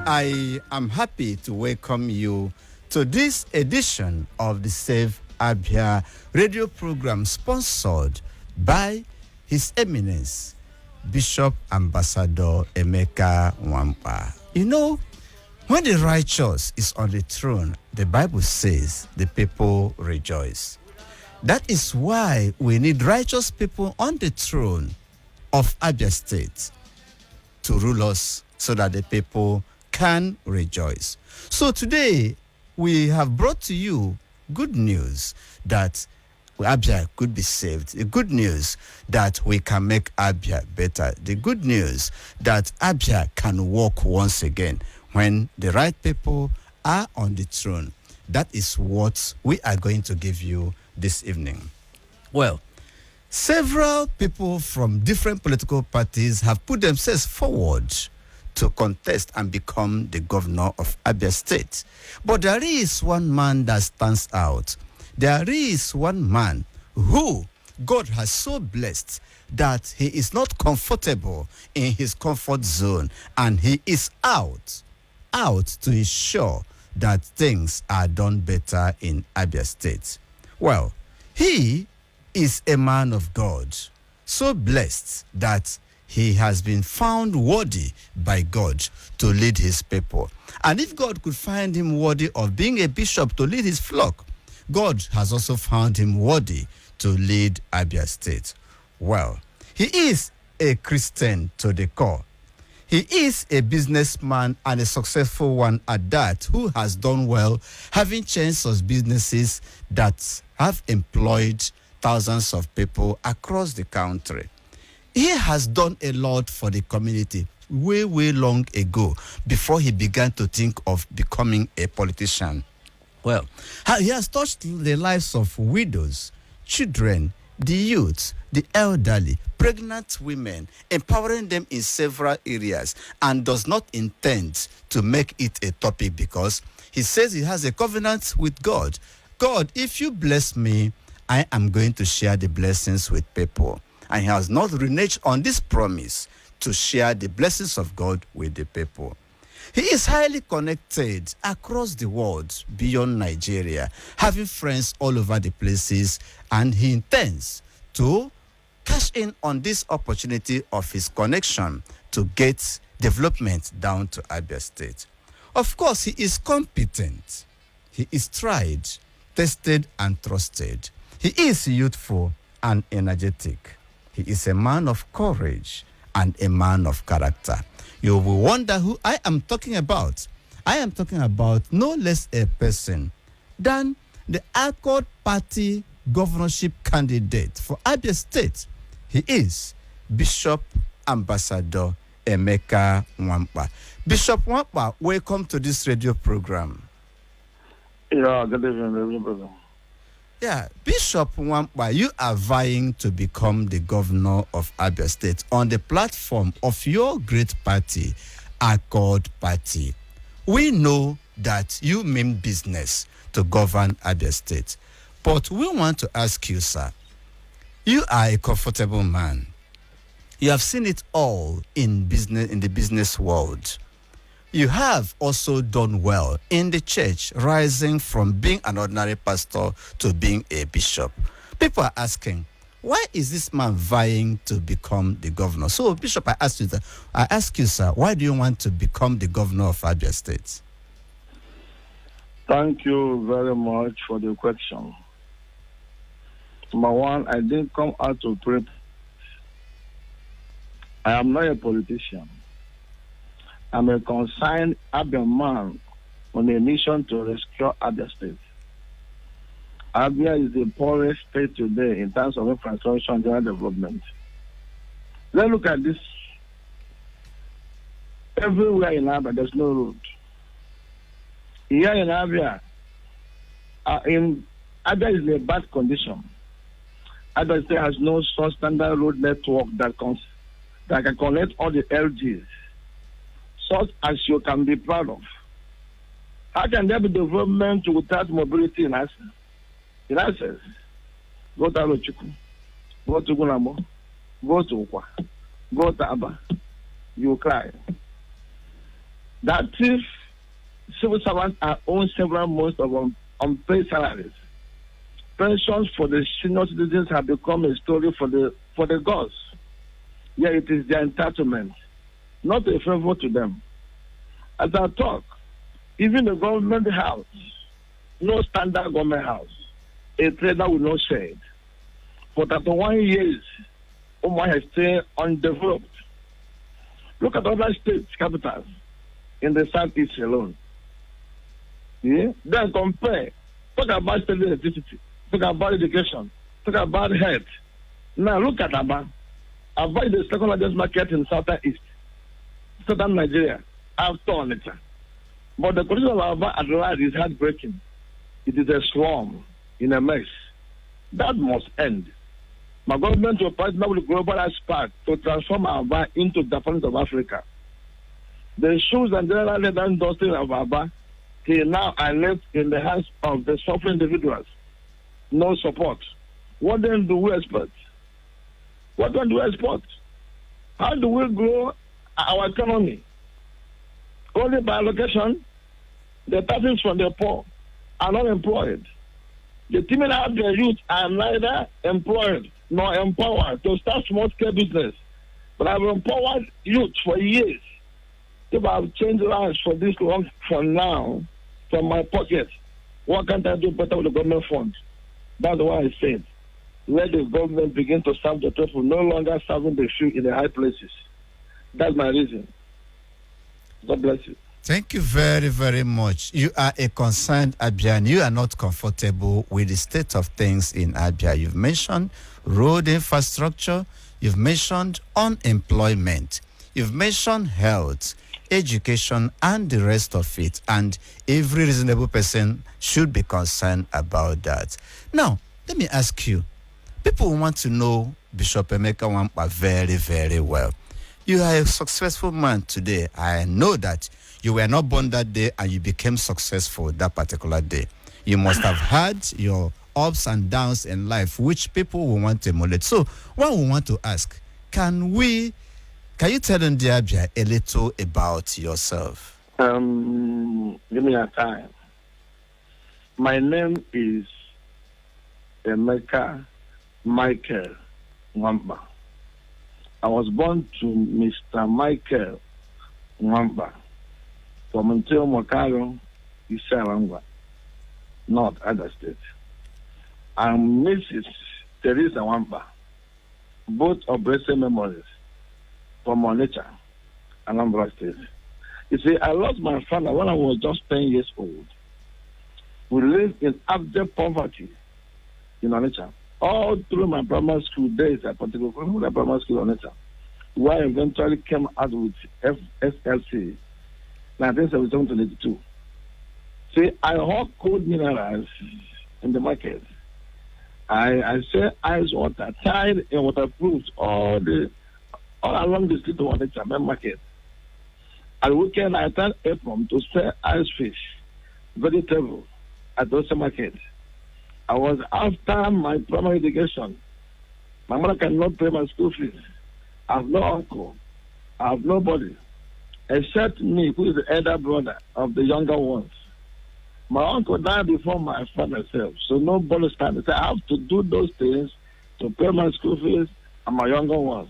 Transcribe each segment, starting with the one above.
I am happy to welcome you to this edition of the Save Abia radio program sponsored by His Eminence, Bishop Ambassador Emeka Nwankpa. You know, when the righteous is on the throne, the Bible says the people rejoice. That is why we need righteous people on the throne of Abia State to rule us so that the people can rejoice. So today, we have brought to you good news that Abia could be saved. The good news that we can make Abia better. The good news that Abia can walk once again when the right people are on the throne. That is what we are going to give you this evening. Well, several people from different political parties have put themselves forward to contest and become the governor of Abia State. But there is one man that stands out. There is one man who God has so blessed that he is not comfortable in his comfort zone, and he is out to ensure that things are done better in Abia State. Well, he is a man of God, so blessed that he has been found worthy by God to lead his people. And if God could find him worthy of being a bishop to lead his flock, God has also found him worthy to lead Abia State. Well, he is a Christian to the core. He is a businessman and a successful one at that, who has done well, having changed his businesses that have employed thousands of people across the country. He has done a lot for the community way long ago, before he began to think of becoming a politician. Well, he has touched the lives of widows, children, the youth, the elderly, pregnant women, empowering them in several areas, and does not intend to make it a topic because he says he has a covenant with God. God, if you bless me, I am going to share the blessings with people. And he has not reneged on this promise to share the blessings of God with the people. He is highly connected across the world beyond Nigeria, having friends all over the places, and he intends to cash in on this opportunity of his connection to get development down to Abia State. Of course, he is competent. He is tried, tested, and trusted. He is youthful and energetic. He is a man of courage and a man of character. You will wonder who I am talking about. I am talking about no less a person than the Accord Party governorship candidate for Abia State. He is Bishop Ambassador Emeka Nwankpa. Bishop Nwankpa, welcome to this radio program. Yeah, good evening, brother. Yeah, Bishop Nwankpa, you are vying to become the governor of Abia State on the platform of your great party, Accord Party. We know that you mean business to govern Abia State, but we want to ask you, sir, you are a comfortable man. You have seen it all in the business world. You have also done well in the church, rising from being an ordinary pastor to being a bishop. People are asking, why is this man vying to become the governor? So, Bishop, I ask you, sir, why do you want to become the governor of Abia State? Thank you very much for the question. Number one, I didn't come out to pray. I am not a politician. I'm a concerned Abia man on a mission to rescue Abia State. Abia is the poorest state today in terms of infrastructure and general development. Let's look at this. Everywhere in Abia, there's no road. Here in Abia, Abia is in a bad condition. Abia State has no standard road network that can connect all the LGs, such as you can be proud of. How can there be development without mobility in access? Go to Alochukwu, go to Gunamo, go to Ukwa, go to Aba. You cry. that if civil servants are owned several months of unpaid salaries, pensions for the senior citizens have become a story for the gods. Yeah, it is their entitlement, not a favor to them. As I talk, even the government house, no standard government house, a trader will not shade. For 31 years, Oman has stayed undeveloped. Look at other states, capitals, in the southeast alone. Yeah? Then compare. Talk about state electricity. Talk about education. Talk about health. Now look at Abia. Abia is the second largest market in southern Nigeria, after Onitsha. But the condition of Abia at large is heartbreaking. It is a swarm in a mess. That must end. My government will partner with global aspect to transform Abia into the Japanese of Africa. The shoes and general leather industry of Abia till now are left in the hands of the suffering individuals. No support. What then do we expect? What then do we expect? How do we grow our economy? Only by allocation. The taxes from the poor are not employed. The teaming out the youth are neither employed nor empowered to start small-scale business. But I've empowered youth for years. If I've changed lives for this long from now, from my pocket, what can't I do better with the government fund? That's why I said, let the government begin to serve the people, no longer serving the few in the high places. That's my reason. God bless you. Thank you very, very much. You are a concerned Abian. You are not comfortable with the state of things in Abia. You've mentioned road infrastructure. You've mentioned unemployment. You've mentioned health, education, and the rest of it. And every reasonable person should be concerned about that. Now, let me ask you. People want to know Bishop Emeka Nwankpa very, very well. You are a successful man today. I know that you were not born that day and you became successful that particular day. You must have had your ups and downs in life, which people will want to emulate. So, what we want to ask, can you tell them, Abia, a little about yourself? Give me a time. My name is Emeka Michael Nwankpa. I was born to Mr. Michael Nwankpa from Nteo Mokaro, Isarangwa, North Abia State. I'm Mrs. Teresa Nwankpa, both of blessed memories from Onitsha, Anambra State. You see, I lost my father when I was just 10 years old. We lived in abject poverty in Onitsha. All through my primary school days, I particularly my primary school in Onitsha, where I eventually came out with FSLC, 1977-82. See, I hawk cold minerals in the market. I sell ice water, tied and waterproofed all along the street of Onitsha main market. At weekend, I turn apron to sell ice fish, vegetable at those market. I was after my primary education. My mother cannot pay my school fees. I have no uncle. I have nobody except me, who is the elder brother of the younger ones. My uncle died before my father self, so nobody stands. So I have to do those things to pay my school fees and my younger ones.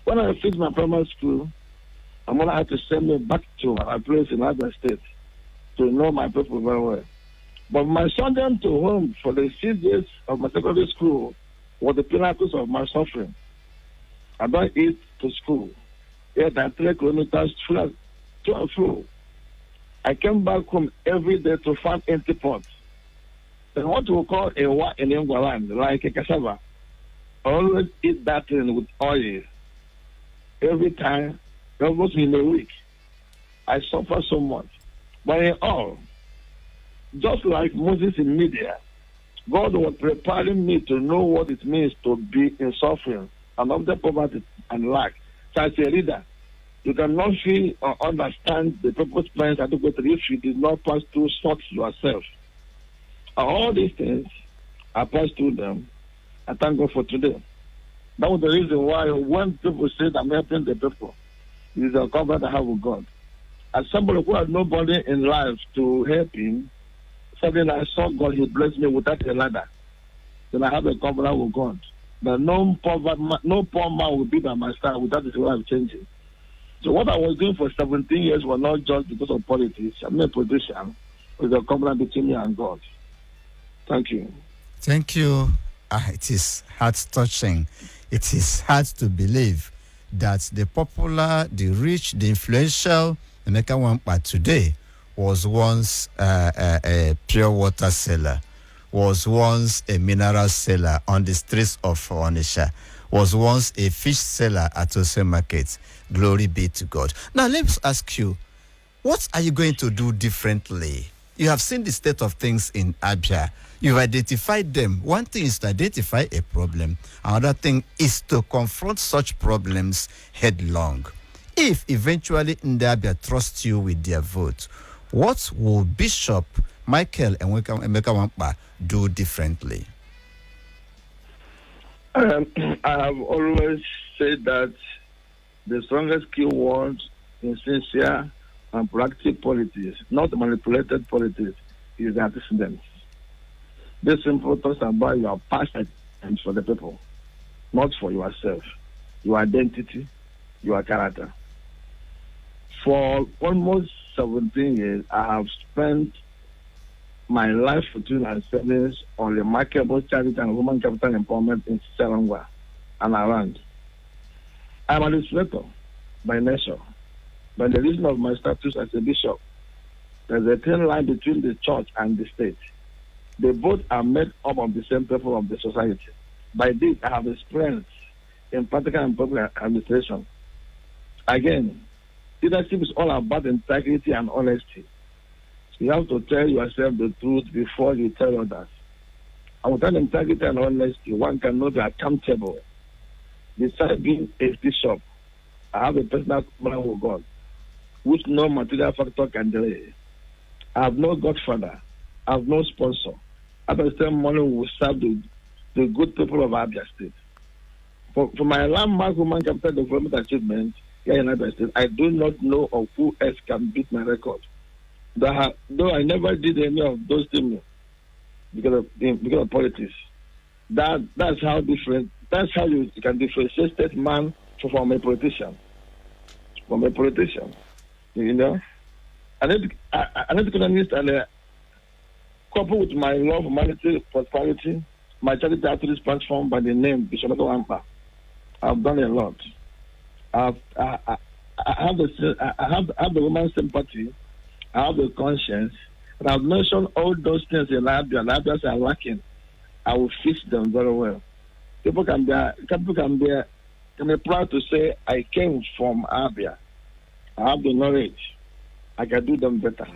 When I finished my primary school, my mother had to send me back to my place in Abia State to know my people very well. But my son came to home for the 6 days of my secondary school was the pinnacles of my suffering. I don't eat to school. Yet I 3 kilometers to and fro. I came back home every day to find empty pots. And what we call a wa in England, like a cassava. I always eat that thing with oil. Every time, almost in a week. I suffer so much. But in all, just like Moses in Media, God was preparing me to know what it means to be in suffering and under poverty and lack. So as a leader, you cannot feel or understand the purpose plans adequately if you did not pass through such yourself. And all these things, I passed through them. I thank God for today. That was the reason why when people said I'm helping the people, it is a covenant I have with God. as somebody who had nobody in life to help him, suddenly I saw God, he blessed me without a ladder. Then I have a covenant with God. That no poor man will be by my side without his life changing. So what I was doing for 17 years was not just because of politics. I'm a politician. It was a covenant between me and God. Thank you. Thank you. It is heart-touching. It is hard to believe that the popular, the rich, the influential Emeka Nwankpa today was once a pure water seller, was once a mineral seller on the streets of Onitsha, was once a fish seller at Ose Market. Glory be to God. Now, let's ask you, what are you going to do differently? You have seen the state of things in Abia. You've identified them. One thing is to identify a problem. Another thing is to confront such problems headlong. If eventually Abia trusts you with their vote, what will Bishop Michael and Emeka Nwankpa do differently? I have always said that the strongest key word in sincere and proactive politics, not manipulated politics, is antecedents. This simple talks about your passion and for the people, not for yourself, your identity, your character. For almost 17 years, I have spent my life between and savings on remarkable charity and human capital empowerment in Serangwa and around. I'm an illustrator by nature. By the reason of my status as a bishop, there's a thin line between the church and the state. They both are made up of the same people of the society. By this, I have experience in practical and public administration. Again, leadership is all about integrity and honesty. You have to tell yourself the truth before you tell others. And without integrity and honesty, one cannot be accountable. Besides being a bishop, I have a personal covenant with God, which no material factor can delay. I have no godfather. I have no sponsor. I understand money will serve the good people of Abia State. For my landmark human capital development achievement here in Abia State, I do not know of who else can beat my record. Though I never did any of those things because of politics. That's how different. That's how you can differentiate state man from a politician. From a politician, you know. An economist and coupled with my love for humanity, prosperity, my charity outreach platform by the name Bishopemekanwankpa Nwankpa. I've done a lot. I have the woman's sympathy. I have the conscience. And I've mentioned all those things in Abia, and Abias are lacking. I will fix them very well. People can be proud to say I came from Abia. I have the knowledge. I can do them better.